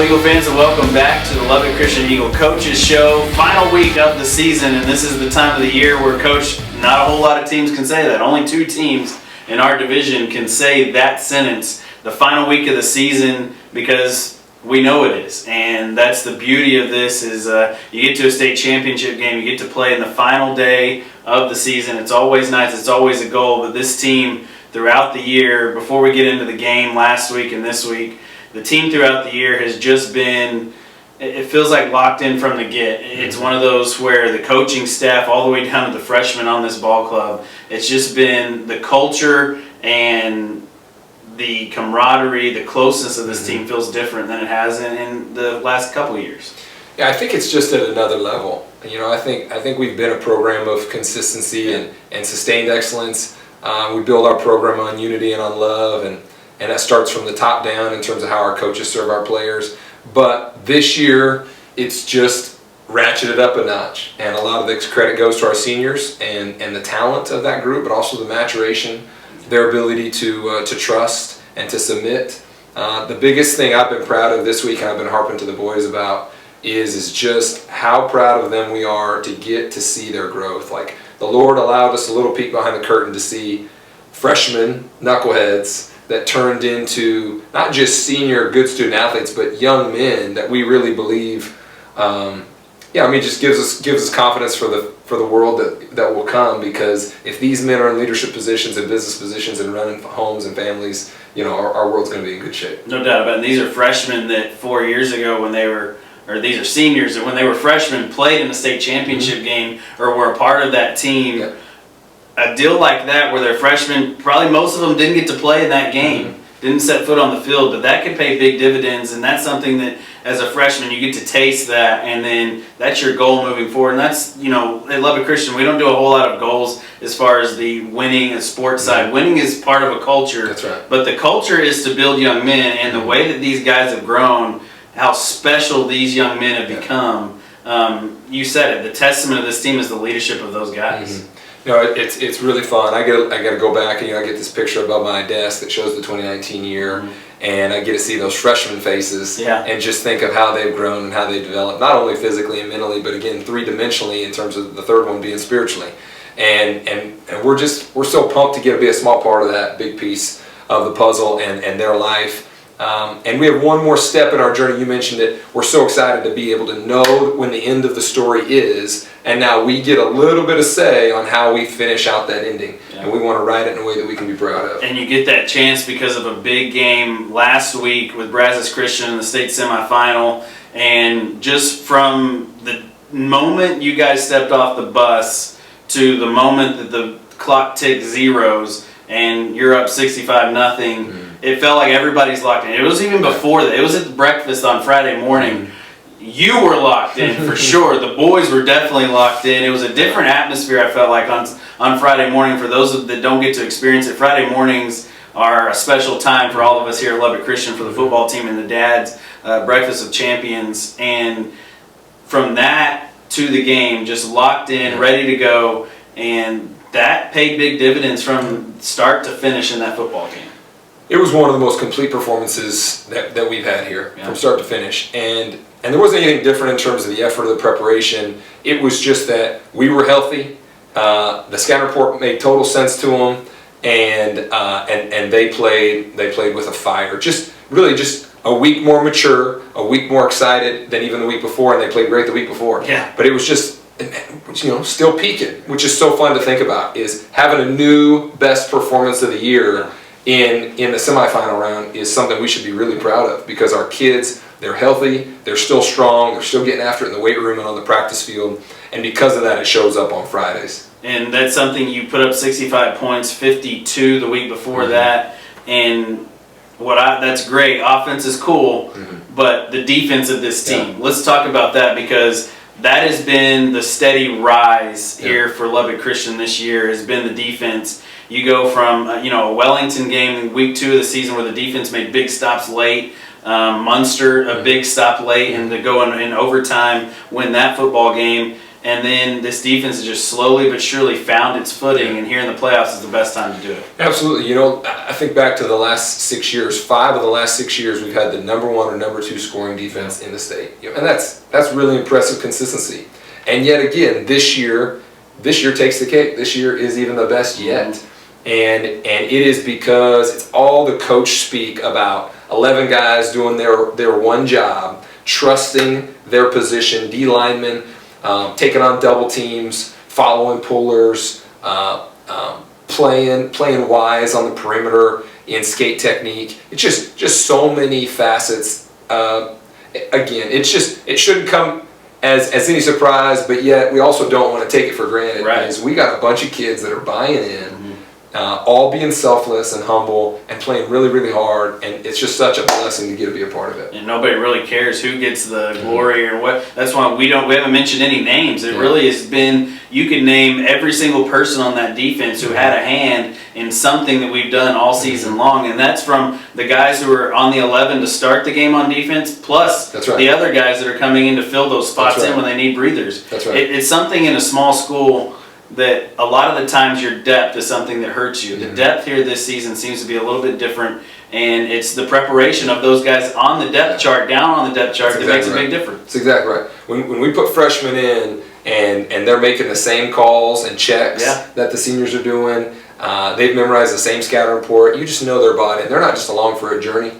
Hello, Eagle fans, and welcome back to the Lubbock Christian Eagle Coaches Show. Final week of the season, and this is the time of the year where, Coach, not a whole lot of teams can say that. Only 2 teams in our division can say that sentence, the final week of the season, because we know it is. And that's the beauty of this is you get to a state championship game, you get to play in the final day of the season. It's always nice, it's always a goal, but this team throughout the year, before we get into the game last week and this week, the team throughout the year has just been, it feels like locked in from the get. It's one of those where the coaching staff, all the way down to the freshmen on this ball club, it's just been the culture and the camaraderie, the closeness of this team feels different than it has in the last couple of years. Yeah, I think it's just at another level. You know, I think we've been a program of consistency and sustained excellence. We build our program on unity and on love, and that starts from the top down in terms of how our coaches serve our players. But this year, it's just ratcheted up a notch. And a lot of the credit goes to our seniors and the talent of that group, but also the maturation, their ability to trust and to submit. The biggest thing I've been proud of this week, and I've been harping to the boys about, is just how proud of them we are to get to see their growth. Like, the Lord allowed us a little peek behind the curtain to see freshmen, knuckleheads, that turned into not just senior good student athletes, but young men that we really believe. Just gives us confidence for the world that will come. Because if these men are in leadership positions and business positions and running homes and families, you know, our world's going to be in good shape. No doubt about it. And these are freshmen that 4 years ago, when they were, or these are seniors that when they were freshmen played in the state championship game or were a part of that team. Yeah. A deal like that where they're freshmen, probably most of them didn't get to play in that game, didn't set foot on the field, but that could pay big dividends, and that's something that as a freshman you get to taste that, and then that's your goal moving forward. And that's, you know, at Lubbock Christian, we don't do a whole lot of goals as far as the winning and sports side. Winning is part of a culture. That's right. But the culture is to build young men, and the way that these guys have grown, how special these young men have become. You said it, the testament of this team is the leadership of those guys. You know, it's really fun. I got to go back and I get this picture above my desk that shows the 2019 year, and I get to see those freshman faces and just think of how they've grown and how they've developed, not only physically and mentally, but again 3-dimensionally in terms of the third one being spiritually. And we're so pumped to get to be a small part of that big piece of the puzzle and their life. And we have one more step in our journey. You mentioned it. We're so excited to be able to know when the end of the story is, and now we get a little bit of say on how we finish out that ending. Yeah. And we want to write it in a way that we can be proud of. And you get that chance because of a big game last week with Brazos Christian in the state semifinal. And just from the moment you guys stepped off the bus to the moment that the clock ticked zeros and you're up 65-0, it felt like everybody's locked in. It was even before that. It was at the breakfast on Friday morning. You were locked in for sure. The boys were definitely locked in. It was a different atmosphere, I felt like, on Friday morning. For those that don't get to experience it, Friday mornings are a special time for all of us here at Lubbock Christian, for the football team and the dads, Breakfast of Champions. And from that to the game, just locked in, ready to go. And that paid big dividends from start to finish in that football game. It was one of the most complete performances that we've had here from start to finish. And there wasn't anything different in terms of the effort or the preparation. It was just that we were healthy. The scout report made total sense to them, and they played with a fire. Just a week more mature, a week more excited than even the week before, and they played great the week before. Yeah. But it was just, you know, still peaking, which is so fun to think about, is having a new best performance of the year in the semifinal round is something we should be really proud of, because our kids, they're healthy, they're still strong, they're still getting after it in the weight room and on the practice field, and because of that, it shows up on Fridays. And that's something, you put up 65 points, 52 the week before that, and that's great. Offense is cool, but the defense of this team, let's talk about that, because that has been the steady rise here for Lubbock Christian this year, has been the defense. You go from a Wellington game in week 2 of the season where the defense made big stops late, Munster a big stop late, and to go in overtime, win that football game. And then this defense has just slowly but surely found its footing, and here in the playoffs is the best time to do it. Absolutely. You know, I think back to the last 6 years. 5 of the last 6 years, we've had the number 1 or number 2 scoring defense in the state. You know, and that's really impressive consistency. And yet again, this year takes the cake. This year is even the best yet. And it is because it's all the coach speak about 11 guys doing their one job, trusting their position, D linemen, taking on double teams, following pullers, playing wise on the perimeter in skate technique. It's just so many facets. Again, it shouldn't come as any surprise, but yet we also don't want to take it for granted. Right. Because we got a bunch of kids that are buying in. All being selfless and humble and playing really, really hard, and it's just such a blessing to get to be a part of it. And nobody really cares who gets the glory or what. That's why we haven't mentioned any names. It really has been, you can name every single person on that defense who had a hand in something that we've done all season long, and that's from the guys who are on the 11 to start the game on defense, plus the other guys that are coming in to fill those spots in when they need breathers. That's right. It's something in a small school that a lot of the times your depth is something that hurts you. The depth here this season seems to be a little bit different, and it's the preparation of those guys on the depth chart, down on the depth chart, that makes a big difference. That's exactly right. When we put freshmen in and they're making the same calls and checks that the seniors are doing, they've memorized the same scouting report, you just know they're bought in. They're not just along for a journey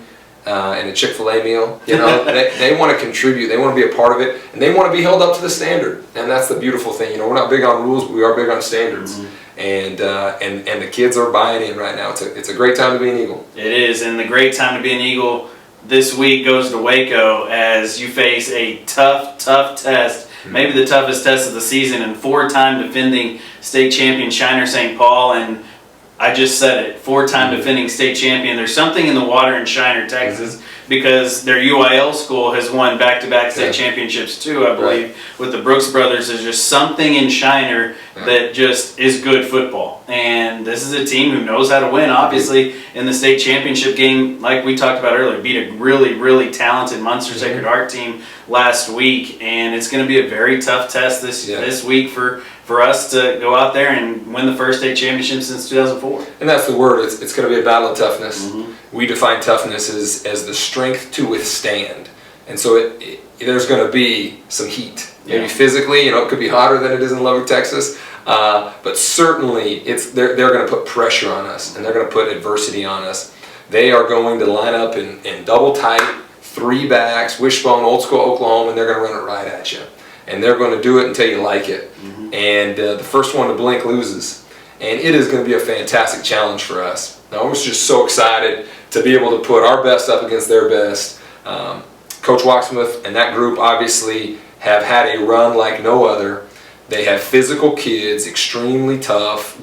and a Chick-fil-A meal. You know, they want to contribute. They want to be a part of it, and they want to be held up to the standard. And that's the beautiful thing. You know, we're not big on rules, but we are big on standards. And the kids are buying in right now. It's a great time to be an Eagle. It is, and the great time to be an Eagle this week goes to Waco as you face a tough test, maybe the toughest test of the season, and 4-time defending state champion Shiner St. Paul. And I just said it, 4-time defending state champion. There's something in the water in Shiner, Texas, because their UIL school has won back-to-back state championships too, I believe, with the Brooks brothers. There's just something in Shiner that just is good football. And this is a team who knows how to win, obviously, in the state championship game, like we talked about earlier, beat a really, really talented Munster Sacred Heart team last week. And it's going to be a very tough test this week for us to go out there and win the first state championship since 2004. And that's the word. It's going to be a battle of toughness. We define toughness as the strength to withstand. And so there's going to be some heat. Maybe physically, you know, it could be hotter than it is in Lubbock, Texas. But certainly they're going to put pressure on us, and they're going to put adversity on us. They are going to line up in double tight, 3 backs, wishbone, old school Oklahoma, and they're going to run it right at you. And they're going to do it until you like it. And the first one to blink loses. And it is going to be a fantastic challenge for us. Now, I was just so excited to be able to put our best up against their best. Coach Walksmith and that group obviously have had a run like no other. They have physical kids, extremely tough,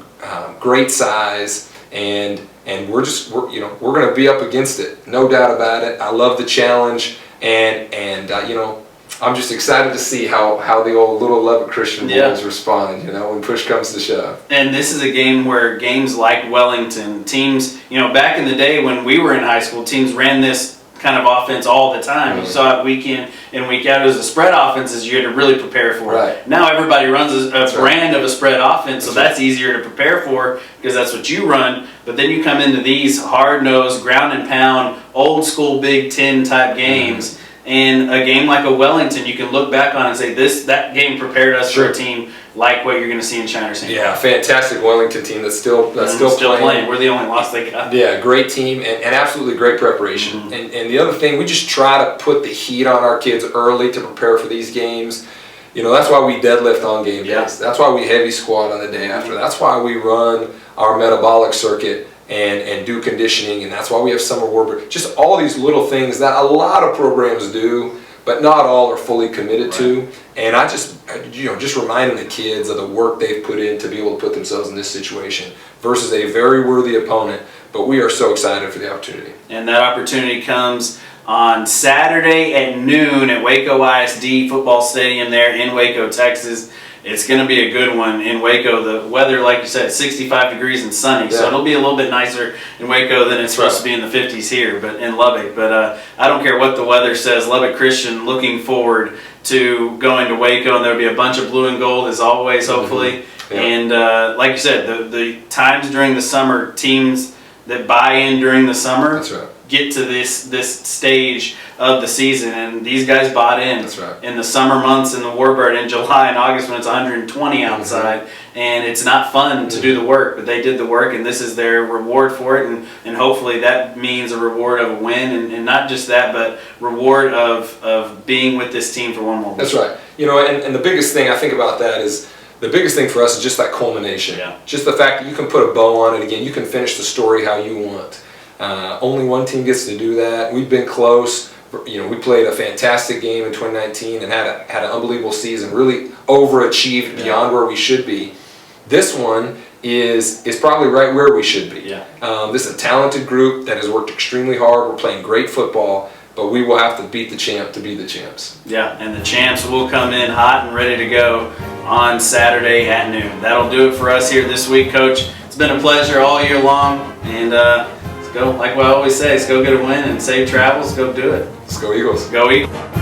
great size, and we're going to be up against it, no doubt about it. I love the challenge, and you know, I'm just excited to see how the old little Lubbock Christian boys respond, you know, when push comes to shove. And this is a game where games like Wellington, teams, you know, back in the day when we were in high school, teams ran this kind of offense all the time. You saw it week in and week out. It was a spread offenses you had to really prepare for. Now everybody runs a brand of a spread offense, so that's easier to prepare for because that's what you run. But then you come into these hard-nosed, ground and pound, old school Big Ten type games. And a game like a Wellington, you can look back on and say that game prepared us for a team like what you're going to see in Shiner St. Paul. Yeah, fantastic Wellington team that's still playing. We're the only loss they got. Yeah, great team and absolutely great preparation. And the other thing, we just try to put the heat on our kids early to prepare for these games. You know, that's why we deadlift on game days. That's why we heavy squat on the day after. That's why we run our metabolic circuit and do conditioning, and that's why we have summer warfare. Just all these little things that a lot of programs do, but not all are fully committed to. And I just reminding the kids of the work they've put in to be able to put themselves in this situation versus a very worthy opponent. But we are so excited for the opportunity. And that opportunity comes on Saturday at noon at Waco ISD Football Stadium there in Waco, Texas. It's going to be a good one in Waco. The weather, like you said, 65 degrees and sunny, so it'll be a little bit nicer in Waco than it's supposed to be in the 50s here, but in Lubbock. But I don't care what the weather says. Lubbock Christian looking forward to going to Waco, and there'll be a bunch of blue and gold as always, hopefully. Yeah. And like you said, the times during the summer, teams that buy in during the summer That's right. get to this stage of the season, and these guys bought in. That's right. In the summer months in the Warbird in July and August when it's 120 outside, and it's not fun to do the work, but they did the work, and this is their reward for it, and hopefully that means a reward of a win, and not just that, but reward of being with this team for one more week. That's right. You know, and the biggest thing I think about that is, the biggest thing for us is just that culmination. Yeah. Just the fact that you can put a bow on it again. You can finish the story how you want. Only one team gets to do that. We've been close. You know, we played a fantastic game in 2019 and had an unbelievable season. Really overachieved beyond where we should be. This one is probably right where we should be. Yeah. This is a talented group that has worked extremely hard. We're playing great football, but we will have to beat the champ to be the champs. Yeah, and the champs will come in hot and ready to go on Saturday at noon. That'll do it for us here this week, Coach. It's been a pleasure all year long, and let's go, like what I always say, let's go get a win and save travels. Go do it. Let's go Eagles. Go Eagles.